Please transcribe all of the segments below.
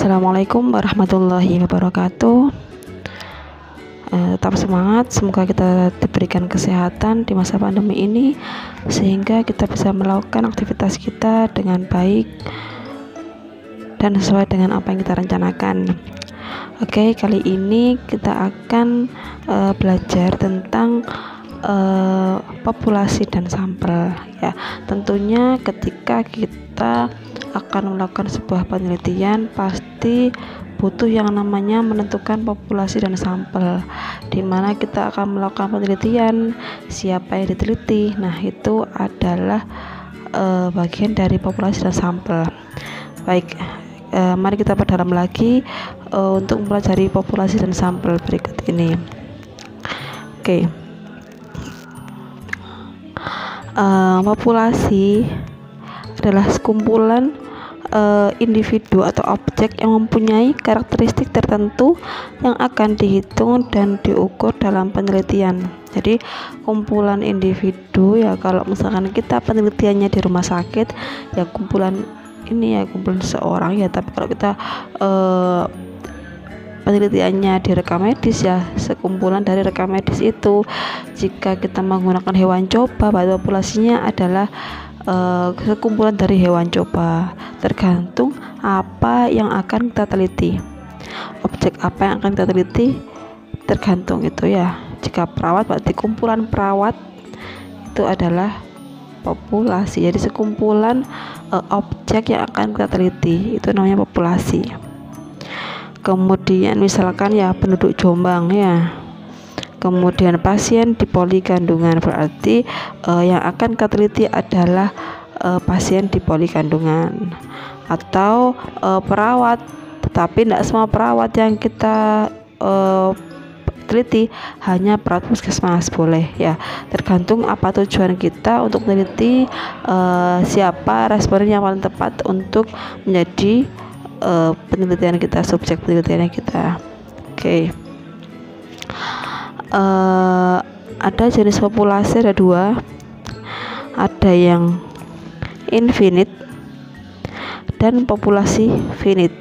Assalamualaikum warahmatullahi wabarakatuh. Tetap semangat, semoga kita diberikan kesehatan di masa pandemi ini sehingga kita bisa melakukan aktivitas kita dengan baik dan sesuai dengan apa yang kita rencanakan. Oke, kali ini kita akan belajar tentang populasi dan sampel ya. Tentunya ketika kita akan melakukan sebuah penelitian pasti butuh yang namanya menentukan populasi dan sampel, dimana kita akan melakukan penelitian, siapa yang diteliti. Nah, itu adalah bagian dari populasi dan sampel. Baik, mari kita perdalam lagi untuk mempelajari populasi dan sampel berikut ini. Oke. Populasi adalah sekumpulan individu atau objek yang mempunyai karakteristik tertentu yang akan dihitung dan diukur dalam penelitian. Jadi kumpulan individu ya, kalau misalkan kita penelitiannya di rumah sakit ya kumpulan ini ya kumpulan seorang ya, tapi kalau kita penelitiannya di rekam medis ya sekumpulan dari rekam medis itu. Jika kita menggunakan hewan coba, populasinya adalah sekumpulan dari hewan coba, tergantung apa yang akan kita teliti, objek apa yang akan kita teliti tergantung itu ya. Jika perawat berarti kumpulan perawat itu adalah populasi, jadi sekumpulan objek yang akan kita teliti itu namanya populasi. Kemudian misalkan ya penduduk Jombang ya, kemudian pasien di poli kandungan, berarti yang akan kita teliti adalah pasien di poli kandungan. Atau perawat, tetapi tidak semua perawat yang kita teliti, hanya perawat puskesmas boleh ya, tergantung apa tujuan kita untuk meneliti, siapa responden yang paling tepat untuk menjadi penelitian kita, subjek penelitiannya kita. Oke. Ada jenis populasi, ada dua, ada yang infinite dan populasi finite.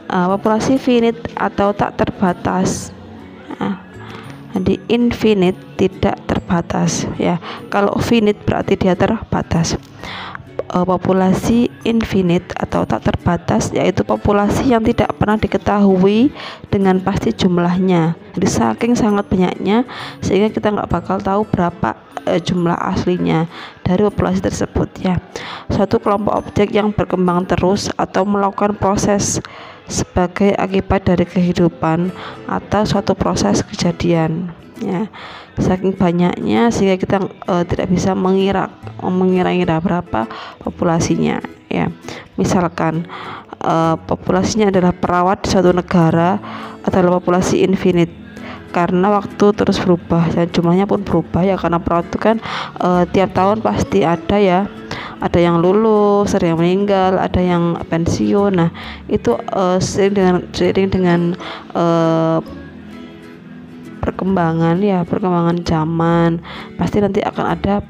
Populasi finite atau tak terbatas, jadi infinite tidak terbatas ya. Kalau finite berarti dia terbatas. Populasi infinite atau tak terbatas yaitu populasi yang tidak pernah diketahui dengan pasti jumlahnya. Jadi saking sangat banyaknya sehingga kita nggak bakal tahu berapa jumlah aslinya dari populasi tersebut ya. Suatu kelompok objek yang berkembang terus atau melakukan proses sebagai akibat dari kehidupan atau suatu proses kejadian ya. Saking banyaknya sehingga kita tidak bisa mengira-ngira berapa populasinya ya. Misalkan populasinya adalah perawat di suatu negara adalah populasi infinite karena waktu terus berubah dan jumlahnya pun berubah ya, karena perawat itu kan tiap tahun pasti ada ya, ada yang lulus, ada yang meninggal, ada yang pensiun. Nah itu seiring dengan perkembangan zaman pasti nanti akan ada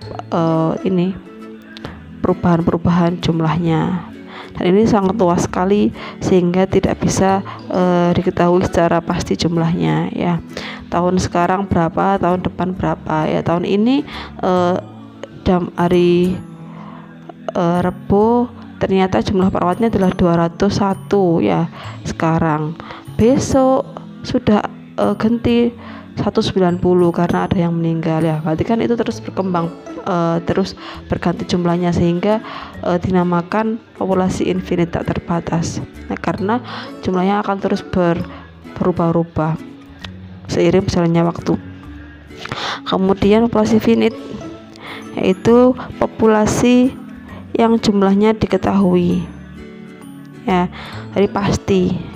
perubahan jumlahnya, dan ini sangat luas sekali sehingga tidak bisa diketahui secara pasti jumlahnya ya. Tahun sekarang berapa, tahun depan berapa ya. Tahun ini hari Rebo ternyata jumlah perawatnya adalah 201 ya sekarang. Besok sudah ganti 190 karena ada yang meninggal ya. Berarti kan itu terus berkembang, terus berganti jumlahnya sehingga dinamakan populasi infinite tak terbatas. Nah, karena jumlahnya akan terus berubah-ubah seiring berjalannya waktu. Kemudian populasi finite yaitu populasi yang jumlahnya diketahui ya, jadi pasti.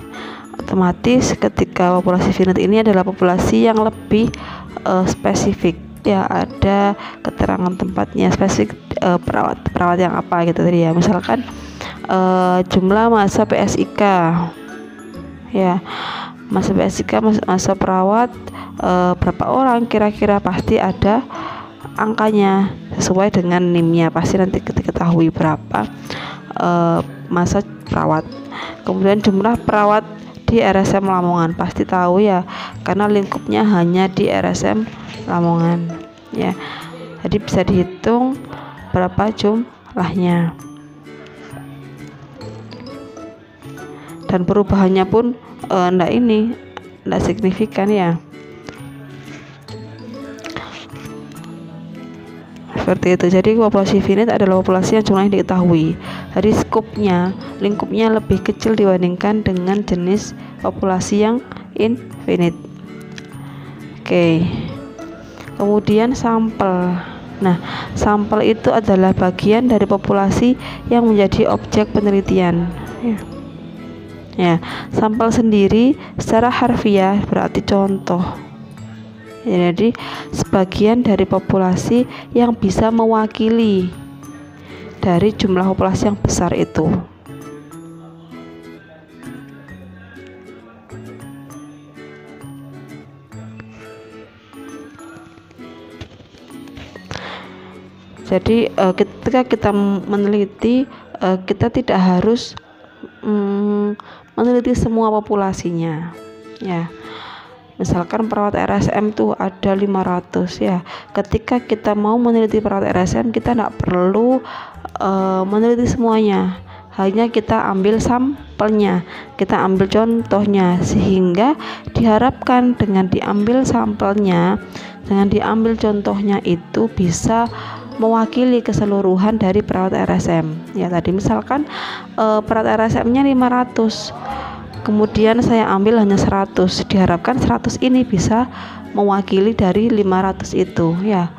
Otomatis ketika populasi finite ini adalah populasi yang lebih spesifik ya, ada keterangan tempatnya spesifik, perawat yang apa gitu tadi ya. Misalkan jumlah masa PSIK ya, masa PSIK, masa perawat berapa orang kira-kira, pasti ada angkanya sesuai dengan NIM-nya, pasti nanti diketahui berapa masa perawat. Kemudian jumlah perawat di RSM Lamongan, pasti tahu ya, karena lingkupnya hanya di RSM Lamongan ya. Jadi bisa dihitung berapa jumlahnya. Dan perubahannya pun enggak signifikan ya. Seperti itu. Jadi populasi finite adalah populasi yang jumlahnya diketahui. Jadi lingkupnya lebih kecil dibandingkan dengan jenis populasi yang infinite. Oke. Kemudian sampel. Nah, sampel itu adalah bagian dari populasi yang menjadi objek penelitian. Ya, sampel sendiri secara harfiah berarti contoh. Jadi sebagian dari populasi yang bisa mewakili dari jumlah populasi yang besar itu. Jadi ketika kita meneliti, kita tidak harus meneliti semua populasinya ya. Misalkan perawat RSM tuh ada 500 ya. Ketika kita mau meneliti perawat RSM, kita tidak perlu meneliti semuanya, hanya kita ambil sampelnya, kita ambil contohnya, sehingga diharapkan dengan diambil sampelnya, dengan diambil contohnya itu bisa mewakili keseluruhan dari perawat RSM ya. Tadi misalkan perawat RSM-nya 500, kemudian saya ambil hanya 100, diharapkan 100 ini bisa mewakili dari 500 itu ya.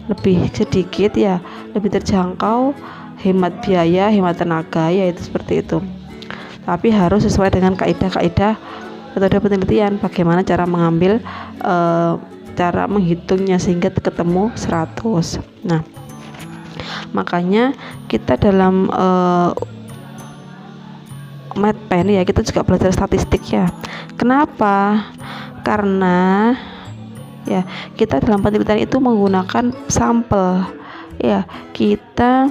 Lebih sedikit ya, lebih terjangkau, hemat biaya, hemat tenaga ya, itu seperti itu. Tapi harus sesuai dengan kaidah-kaidah metode penelitian, bagaimana cara mengambil cara menghitungnya sehingga ketemu 100. Nah, makanya kita dalam MedPen ya, kita juga belajar statistik ya. Kenapa? Karena ya kita dalam penelitian itu menggunakan sampel ya. Kita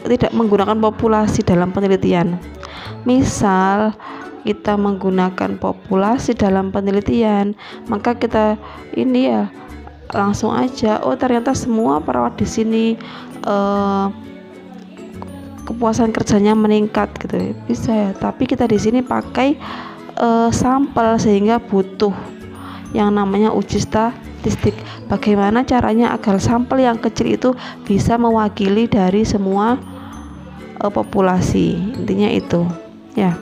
tidak menggunakan populasi dalam penelitian. Misal kita menggunakan populasi dalam penelitian, maka kita ini ya langsung aja, oh ternyata semua perawat di sini kepuasan kerjanya meningkat gitu, bisa ya. Tapi kita di sini pakai sampel, sehingga butuh yang namanya uji statistik. Bagaimana caranya agar sampel yang kecil itu bisa mewakili dari semua populasi, intinya itu ya.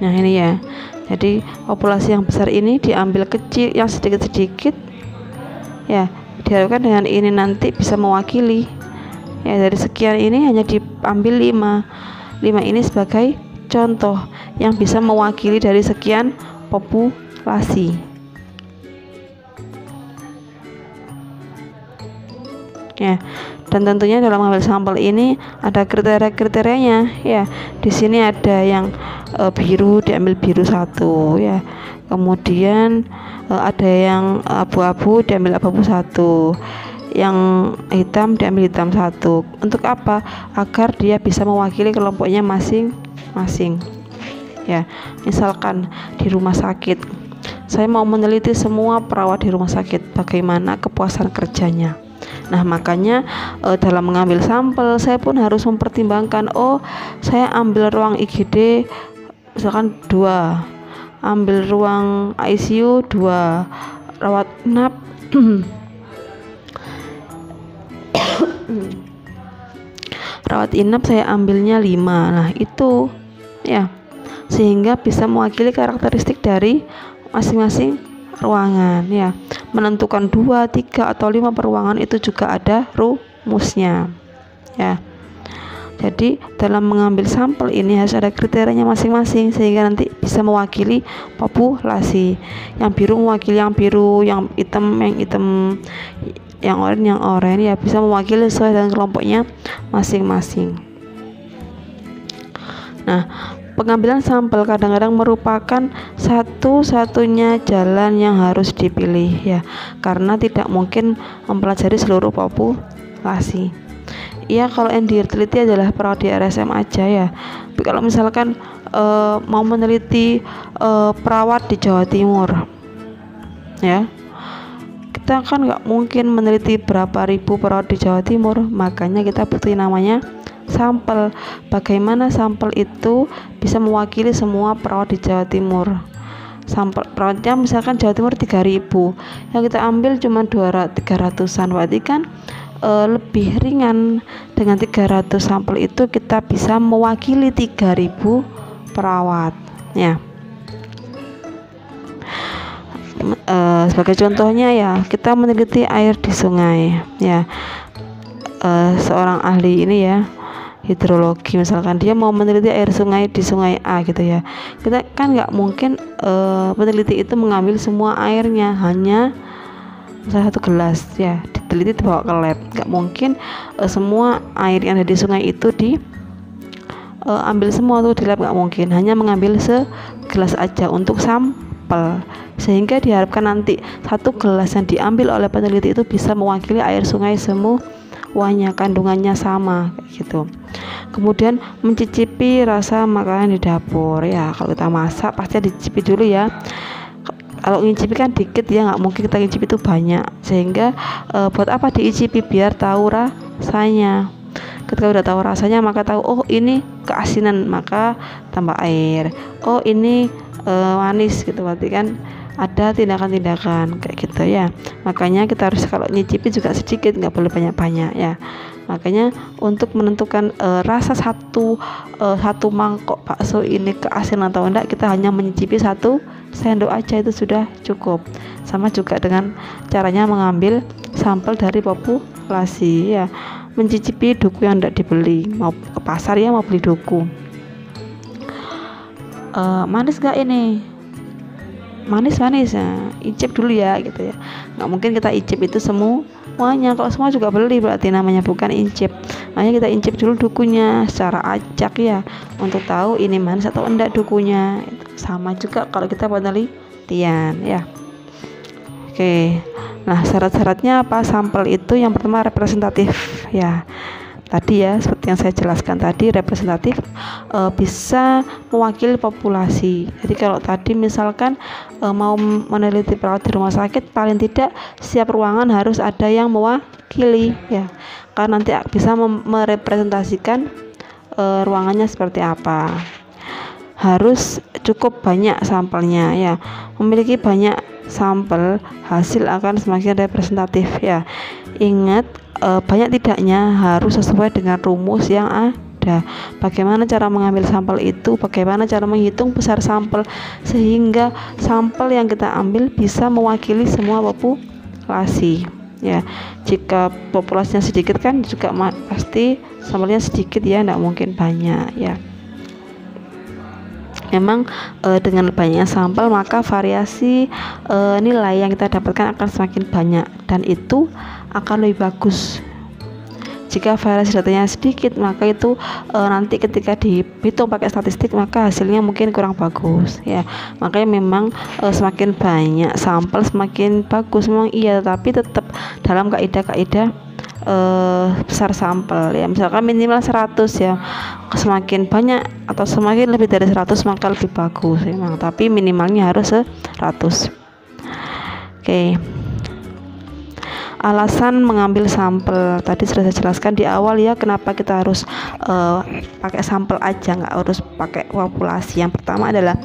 Nah ini ya, jadi populasi yang besar ini diambil kecil, yang sedikit-sedikit ya, diharapkan dengan ini nanti bisa mewakili ya. Dari sekian ini hanya diambil 5 ini sebagai contoh yang bisa mewakili dari sekian populasi ya. Dan tentunya dalam mengambil sampel ini ada kriteria-kriterianya ya. Di sini ada yang biru, diambil biru 1 ya. Kemudian ada yang abu-abu, diambil abu-abu 1, yang hitam diambil hitam 1. Untuk apa? Agar dia bisa mewakili kelompoknya masing-masing ya. Misalkan di rumah sakit, saya mau meneliti semua perawat di rumah sakit, bagaimana kepuasan kerjanya. Nah makanya dalam mengambil sampel saya pun harus mempertimbangkan, oh saya ambil ruang IGD misalkan 2, ambil ruang ICU 2, rawat inap rawat inap saya ambilnya 5. Nah itu ya, sehingga bisa mewakili karakteristik dari masing-masing ruangan ya. Menentukan 2, 3 atau 5 peruangan itu juga ada rumusnya ya. Jadi dalam mengambil sampel ini harus ada kriterianya masing-masing, sehingga nanti bisa mewakili populasi. Yang biru mewakili yang biru, yang hitam yang oranye ya, bisa mewakili sesuai dengan kelompoknya masing-masing. Nah, pengambilan sampel kadang-kadang merupakan satu-satunya jalan yang harus dipilih ya, karena tidak mungkin mempelajari seluruh populasi. populasi. Iya, kalau yang diteliti adalah perawat di RSM aja ya. Tapi kalau misalkan mau meneliti perawat di Jawa Timur, ya, kita kan nggak mungkin meneliti berapa ribu perawat di Jawa Timur, makanya kita butuh namanya sampel. Bagaimana sampel itu bisa mewakili semua perawat di Jawa Timur? Sampel perawatnya misalkan Jawa Timur 3000, yang kita ambil cuma 300-an, berarti kan lebih ringan. Dengan 300 sampel itu kita bisa mewakili 3000 perawat ya. Sebagai contohnya ya, kita meneliti air di sungai ya. Seorang ahli ini ya, hidrologi misalkan, dia mau meneliti air sungai di sungai A gitu ya. Kita kan nggak mungkin peneliti itu mengambil semua airnya, hanya misalnya 1 gelas ya, diteliti dibawa ke lab. Nggak mungkin semua air yang ada di sungai itu ambil semua tuh di lab, nggak mungkin. Hanya mengambil segelas aja untuk sampel, sehingga diharapkan nanti 1 gelas yang diambil oleh peneliti itu bisa mewakili air sungai semuanya, kandungannya sama kayak gitu. Kemudian mencicipi rasa makanan di dapur ya. Kalau kita masak pasti dicicipi dulu ya. Kalau ngicipi kan dikit ya, nggak mungkin kita ngicipi itu banyak, sehingga buat apa diicipi? Biar tahu rasanya. Ketika udah tahu rasanya, maka tahu, oh ini keasinan, maka tambah air. Oh ini manis gitu, berarti kan ada tindakan-tindakan kayak gitu ya. Makanya kita harus kalau nyicipi juga sedikit, nggak boleh banyak-banyak ya. Makanya untuk menentukan rasa satu mangkok bakso ini keasinan atau enggak, kita hanya menyicipi 1 sendok aja, itu sudah cukup. Sama juga dengan caranya mengambil sampel dari populasi ya. Mencicipi duku yang tidak dibeli, mau ke pasar ya, mau beli duku. Manis gak ini? Manis ya, icip dulu ya gitu ya. Nggak mungkin kita icip itu semuanya, kalau semua juga beli berarti namanya bukan incip. Makanya kita incip dulu dukunya secara acak ya, untuk tahu ini manis atau enggak dukunya. Sama juga kalau kita penelitian ya. Oke, nah syarat-syaratnya apa sampel itu? Yang pertama representatif ya. Tadi ya, seperti yang saya jelaskan tadi, representatif bisa mewakili populasi. Jadi kalau tadi misalkan mau meneliti perawat di rumah sakit, paling tidak setiap ruangan harus ada yang mewakili ya, karena nanti bisa merepresentasikan ruangannya seperti apa. Harus cukup banyak sampelnya ya. Memiliki banyak sampel, hasil akan semakin representatif ya. Ingat, banyak tidaknya harus sesuai dengan rumus yang ada. Bagaimana cara mengambil sampel itu, bagaimana cara menghitung besar sampel, sehingga sampel yang kita ambil bisa mewakili semua populasi ya. Jika populasinya sedikit kan juga pasti sampelnya sedikit ya, tidak mungkin banyak ya. Memang dengan banyaknya sampel, maka variasi nilai yang kita dapatkan akan semakin banyak, dan itu akan lebih bagus. Jika variasi datanya sedikit, maka itu nanti ketika dihitung pakai statistik, maka hasilnya mungkin kurang bagus ya. Makanya memang semakin banyak sampel semakin bagus, memang iya, tapi tetap dalam kaidah-kaidah besar sampel ya. Misalkan minimal 100 ya, semakin banyak atau semakin lebih dari 100 maka lebih bagus memang, tapi minimalnya harus 100. Oke. Alasan mengambil sampel tadi sudah saya jelaskan di awal ya, kenapa kita harus pakai sampel aja, nggak harus pakai populasi. Yang pertama adalah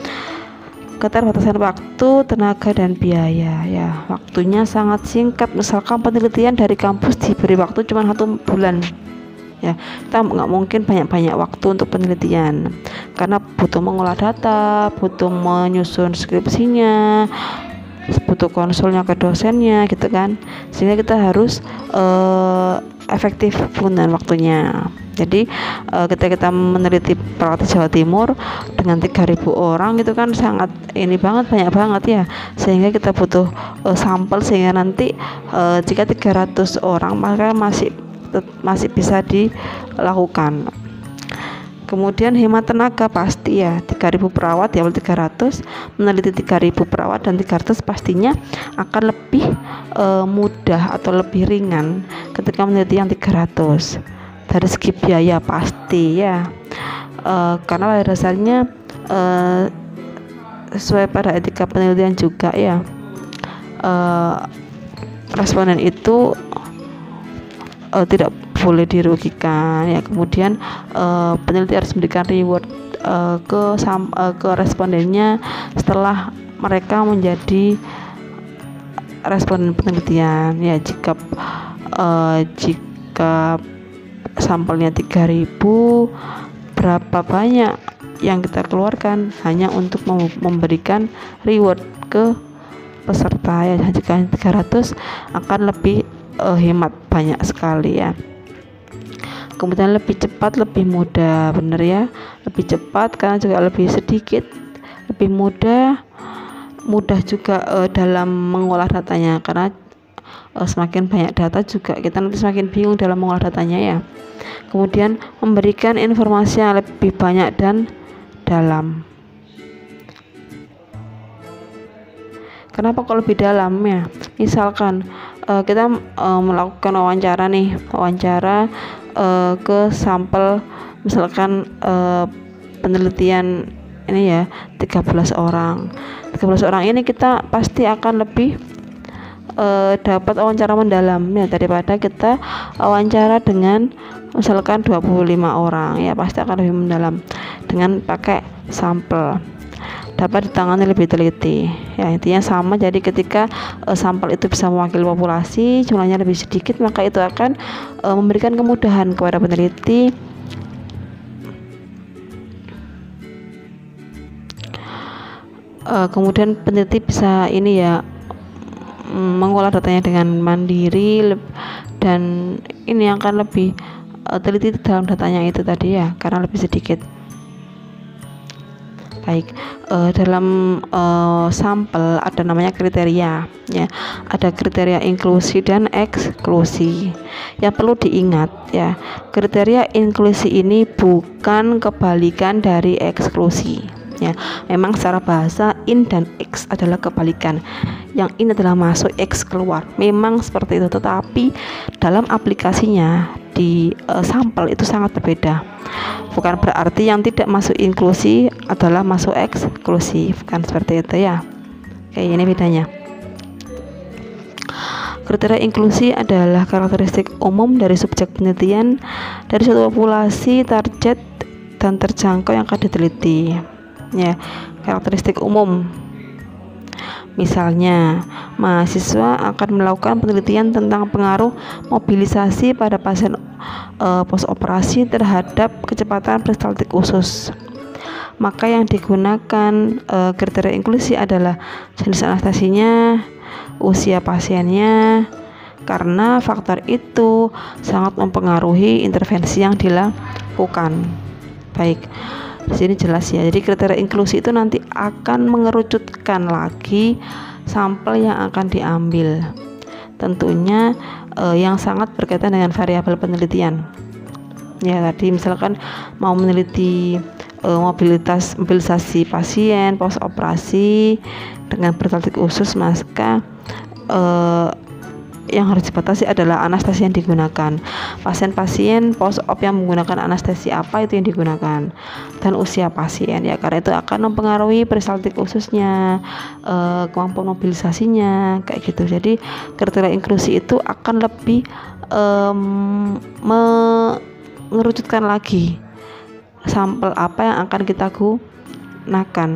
keterbatasan waktu, tenaga, dan biaya ya. Waktunya sangat singkat, misalkan penelitian dari kampus diberi waktu cuma 1 bulan ya, kita nggak mungkin banyak-banyak waktu untuk penelitian, karena butuh mengolah data, butuh menyusun skripsinya, butuh konsulnya ke dosennya gitu kan, sehingga kita harus efektif penggunaan waktunya. Jadi ketika kita meneliti perawat di Jawa Timur dengan 3000 orang gitu kan, sangat ini banget, banyak banget ya, sehingga kita butuh sampel, sehingga nanti jika 300 orang maka masih bisa dilakukan. Kemudian hemat tenaga pasti ya, 3.000 perawat ya 300, meneliti 3.000 perawat dan 300 pastinya akan lebih mudah atau lebih ringan ketika meneliti yang 300 dari segi biaya pasti ya, karena pada dasarnya sesuai pada etika penelitian juga ya, responden itu tidak boleh dirugikan ya. Kemudian peneliti harus memberikan reward ke respondennya setelah mereka menjadi responden penelitian ya. Jika sampelnya 3.000, berapa banyak yang kita keluarkan hanya untuk memberikan reward ke peserta ya. Jika 300 akan lebih hemat banyak sekali ya. Kemudian lebih cepat, lebih mudah, bener ya, lebih cepat karena juga lebih sedikit, lebih mudah juga dalam mengolah datanya, karena semakin banyak data juga kita nanti semakin bingung dalam mengolah datanya ya. Kemudian memberikan informasi yang lebih banyak dan dalam. Kenapa kok lebih dalam ya? Misalkan kita melakukan wawancara ke sampel, misalkan penelitian ini ya 13 orang ini, kita pasti akan lebih dapat wawancara mendalam ya daripada kita wawancara dengan misalkan 25 orang ya, pasti akan lebih mendalam dengan pakai sampel, dapat ditangani lebih teliti ya. Intinya sama, jadi ketika sampel itu bisa mewakili populasi, jumlahnya lebih sedikit, maka itu akan memberikan kemudahan kepada peneliti kemudian peneliti bisa ini ya, mengolah datanya dengan mandiri dan ini akan lebih teliti dalam datanya itu tadi ya, karena lebih sedikit. Baik, dalam sampel ada namanya kriteria ya, ada kriteria inklusi dan eksklusi. Yang perlu diingat ya, kriteria inklusi ini bukan kebalikan dari eksklusi ya. Memang secara bahasa in dan ex adalah kebalikan, yang in adalah masuk, ex keluar, memang seperti itu, tetapi dalam aplikasinya di sampel itu sangat berbeda. Bukan berarti yang tidak masuk inklusi adalah masuk eksklusi, bukan seperti itu ya. Oke, ini bedanya. Kriteria inklusi adalah karakteristik umum dari subjek penelitian dari suatu populasi target dan terjangkau yang akan diteliti ya. Karakteristik umum, misalnya mahasiswa akan melakukan penelitian tentang pengaruh mobilisasi pada pasien postoperasi terhadap kecepatan peristaltik usus, maka yang digunakan kriteria inklusi adalah jenis anestesinya, usia pasiennya, karena faktor itu sangat mempengaruhi intervensi yang dilakukan. Baik, di sini jelas ya. Jadi kriteria inklusi itu nanti akan mengerucutkan lagi sampel yang akan diambil, tentunya yang sangat berkaitan dengan variabel penelitian ya. Tadi misalkan mau meneliti mobilisasi pasien post operasi dengan peristaltik usus, maka yang harus dibatasi adalah anestesi yang digunakan, pasien-pasien post-op yang menggunakan anestesi apa itu yang digunakan, dan usia pasien ya, karena itu akan mempengaruhi peristaltik ususnya, kemampuan mobilisasinya kayak gitu. Jadi kriteria inklusi itu akan lebih mengerucutkan lagi sampel apa yang akan kita gunakan,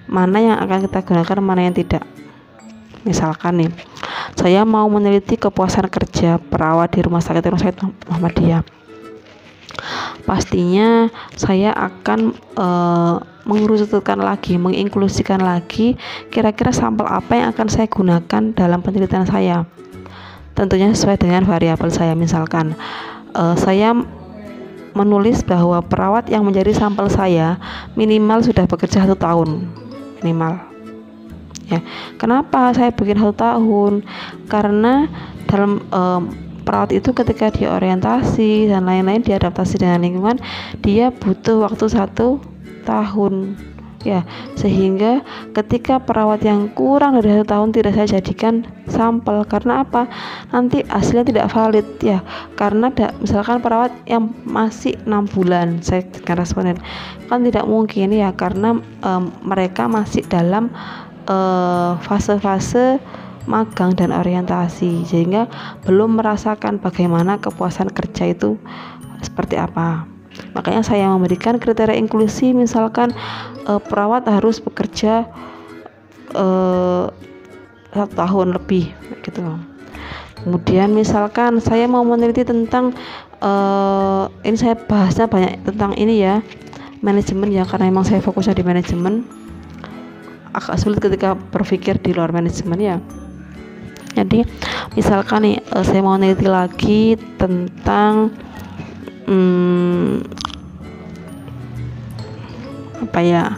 mana yang akan kita gunakan, mana yang tidak. Misalkan nih, saya mau meneliti kepuasan kerja perawat di rumah sakit Muhammadiyah. Pastinya saya akan mengerucutkan lagi, menginklusikan lagi kira-kira sampel apa yang akan saya gunakan dalam penelitian saya. Tentunya sesuai dengan variabel saya. Misalkan saya menulis bahwa perawat yang menjadi sampel saya minimal sudah bekerja 1 tahun minimal. Ya, kenapa saya bikin 1 tahun? Karena dalam perawat itu ketika dia orientasi dan lain-lain, diadaptasi dengan lingkungan, dia butuh waktu 1 tahun ya, sehingga ketika perawat yang kurang dari 1 tahun tidak saya jadikan sampel. Karena apa? Nanti hasilnya tidak valid ya, karena misalkan perawat yang masih 6 bulan saya jadikan responden, kan tidak mungkin ya, karena mereka masih dalam fase-fase magang dan orientasi, sehingga belum merasakan bagaimana kepuasan kerja itu seperti apa. Makanya saya memberikan kriteria inklusi, misalkan perawat harus bekerja 1 tahun lebih gitu. Kemudian misalkan saya mau meneliti tentang ini saya bahasnya banyak tentang ini ya, manajemen ya, karena memang saya fokusnya di manajemen, agak sulit ketika berpikir di luar manajemen ya. Jadi misalkan nih saya mau meneliti lagi tentang apa ya,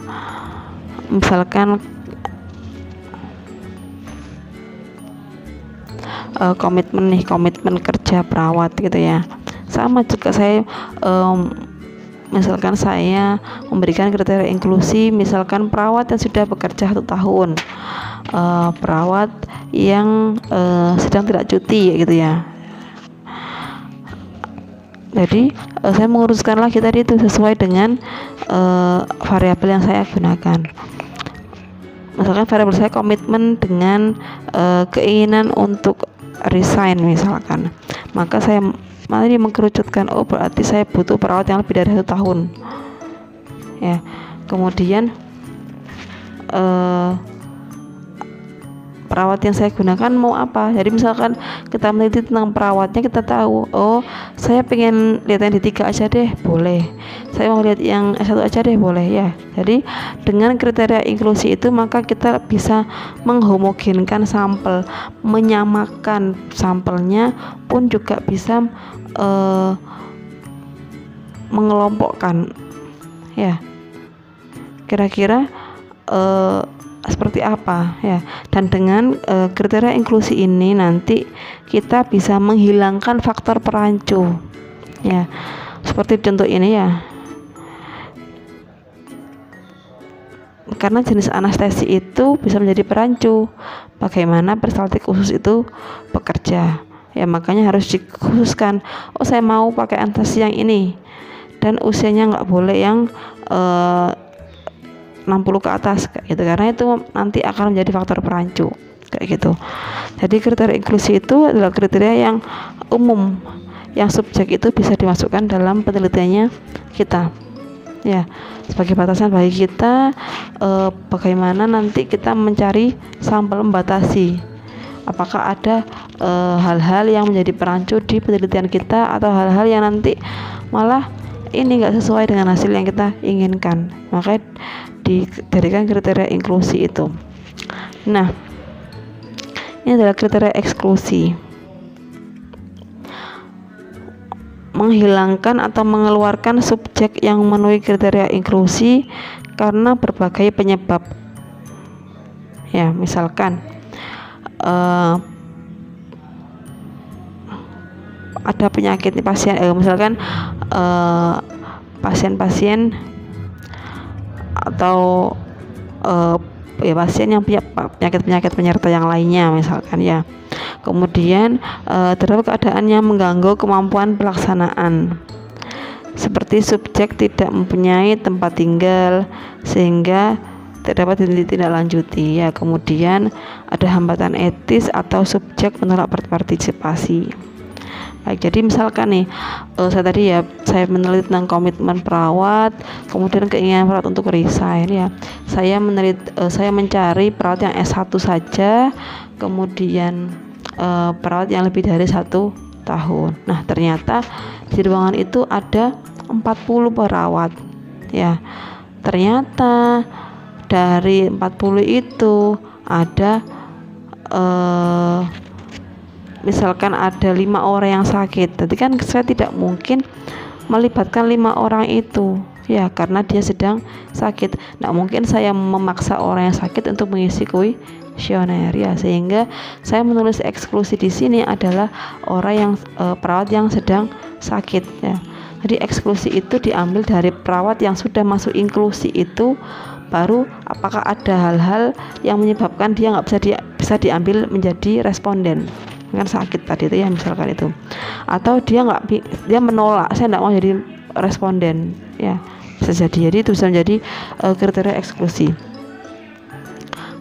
misalkan komitmen kerja perawat gitu ya. Sama juga saya misalkan saya memberikan kriteria inklusi, misalkan perawat yang sudah bekerja 1 tahun, perawat yang sedang tidak cuti gitu ya. Jadi saya menguruskan lagi tadi itu sesuai dengan variabel yang saya gunakan. Misalkan variabel saya komitmen dengan keinginan untuk resign misalkan, maka saya ini mengkerucutkan, oh berarti saya butuh perawat yang lebih dari 1 tahun ya. Kemudian perawat yang saya gunakan mau apa. Jadi misalkan kita meneliti tentang perawatnya, kita tahu, oh saya pengen lihat yang D3 aja deh, boleh. Saya mau lihat yang S1 aja deh, boleh ya. Jadi dengan kriteria inklusi itu maka kita bisa menghomogenkan sampel, menyamakan sampelnya, pun juga bisa mengelompokkan ya, kira-kira seperti apa ya. Dan dengan kriteria inklusi ini nanti kita bisa menghilangkan faktor perancu ya, seperti contoh ini ya, karena jenis anestesi itu bisa menjadi perancu bagaimana peristaltik usus itu bekerja ya. Makanya harus dikhususkan, oh saya mau pakai anestesi yang ini dan usianya nggak boleh yang 60 ke atas kayak gitu, karena itu nanti akan menjadi faktor perancu kayak gitu. Jadi kriteria inklusi itu adalah kriteria yang umum, yang subjek itu bisa dimasukkan dalam penelitiannya kita ya, sebagai batasan bagi kita bagaimana nanti kita mencari sampel membatasi apakah ada hal-hal yang menjadi perancu di penelitian kita, atau hal-hal yang nanti malah ini enggak sesuai dengan hasil yang kita inginkan. Makanya diberikan kriteria inklusi itu. Nah, ini adalah kriteria eksklusi, menghilangkan atau mengeluarkan subjek yang memenuhi kriteria inklusi karena berbagai penyebab ya. Misalkan ada penyakit pasien, misalkan pasien-pasien atau ya pasien yang punya penyakit-penyakit penyerta yang lainnya misalkan ya. Kemudian terdapat keadaan yang mengganggu kemampuan pelaksanaan, seperti subjek tidak mempunyai tempat tinggal sehingga tidak dapat ditindaklanjuti ya. Kemudian ada hambatan etis atau subjek menolak berpartisipasi. Baik, jadi misalkan nih saya meneliti tentang komitmen perawat, kemudian keinginan perawat untuk resign ya. Saya mencari perawat yang S1 saja, kemudian perawat yang lebih dari 1 tahun. Nah, ternyata di ruangan itu ada 40 perawat ya. Ternyata dari 40 itu ada misalkan ada 5 orang yang sakit. Jadi kan saya tidak mungkin melibatkan 5 orang itu ya, karena dia sedang sakit. Nah, mungkin saya memaksa orang yang sakit untuk mengisi kuesioner, ya, sehingga saya menulis eksklusi di sini adalah orang yang perawat yang sedang sakit, ya. Jadi eksklusi itu diambil dari perawat yang sudah masuk inklusi itu, baru apakah ada hal-hal yang menyebabkan dia nggak bisa diambil menjadi responden, kan sakit tadi itu ya, misalkan itu, atau dia menolak, saya nggak mau jadi responden, ya, bisa jadi itu bisa menjadi kriteria eksklusi.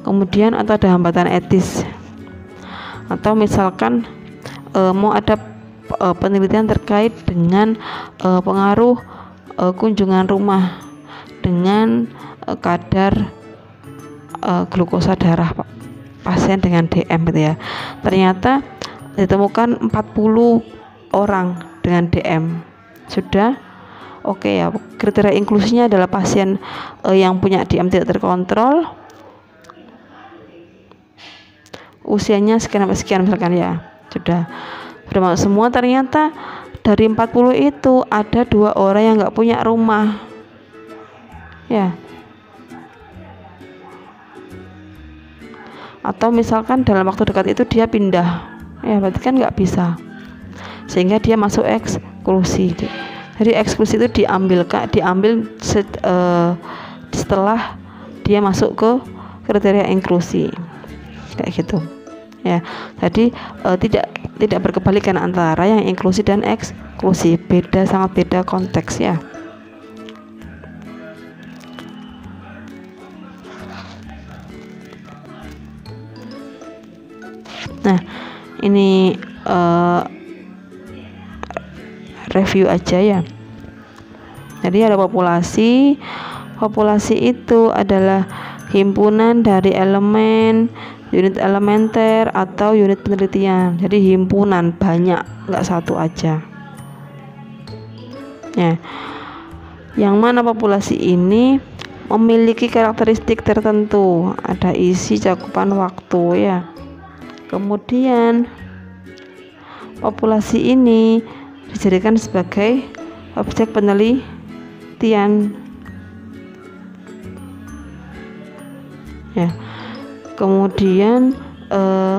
Kemudian atau ada hambatan etis, atau misalkan mau ada penelitian terkait dengan pengaruh kunjungan rumah dengan kadar glukosa darah pasien dengan DM gitu ya. Ternyata ditemukan 40 orang dengan DM. Sudah oke, ya, kriteria inklusinya adalah pasien yang punya DM tidak terkontrol, usianya sekian sampai sekian misalkan, ya. Sudah masuk semua. Ternyata dari 40 itu ada 2 orang yang nggak punya rumah, ya, atau misalkan dalam waktu dekat itu dia pindah, ya, berarti kan nggak bisa, sehingga dia masuk eksklusi. Jadi eksklusi itu diambil setelah dia masuk ke kriteria inklusi, kayak gitu, ya. Jadi tidak berkebalikan antara yang inklusi dan eksklusi, sangat beda konteks, ya. Nah, ini review aja, ya. Jadi ada populasi itu adalah himpunan dari elemen, unit elementer atau unit penelitian. Jadi himpunan banyak, nggak satu aja, ya. Yang mana populasi ini memiliki karakteristik tertentu, ada isi, cakupan, waktu, ya. Kemudian populasi ini dijadikan sebagai objek penelitian, ya. Kemudian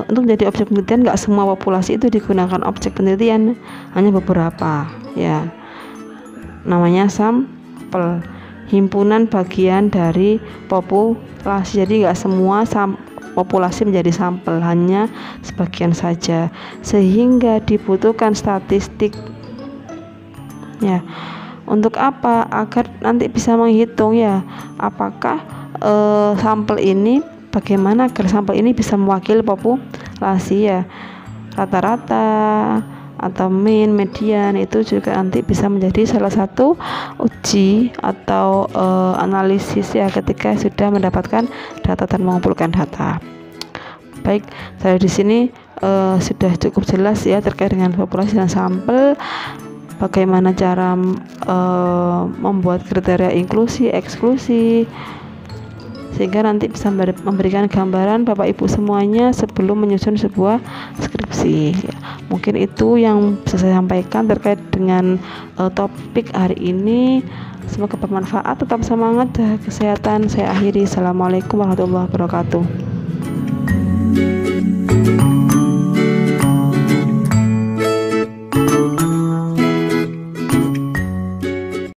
untuk menjadi objek penelitian nggak semua populasi itu digunakan objek penelitian, hanya beberapa, ya. Namanya sampel, himpunan bagian dari populasi. Jadi nggak semua populasi menjadi sampel, hanya sebagian saja, sehingga dibutuhkan statistik, ya. Untuk apa? Agar nanti bisa menghitung, ya, apakah sampel ini, bagaimana agar sampel ini bisa mewakili populasi, ya. Rata-rata atau median itu juga nanti bisa menjadi salah satu uji atau analisis, ya, ketika sudah mendapatkan data dan mengumpulkan data. Baik, saya di sini sudah cukup jelas, ya, terkait dengan populasi dan sampel, bagaimana cara membuat kriteria inklusi, eksklusi, sehingga nanti bisa memberikan gambaran Bapak Ibu semuanya sebelum menyusun sebuah skripsi, ya. Mungkin itu yang bisa saya sampaikan terkait dengan topik hari ini. Semoga bermanfaat, tetap semangat, jaga kesehatan. Saya akhiri. Assalamualaikum warahmatullahi wabarakatuh.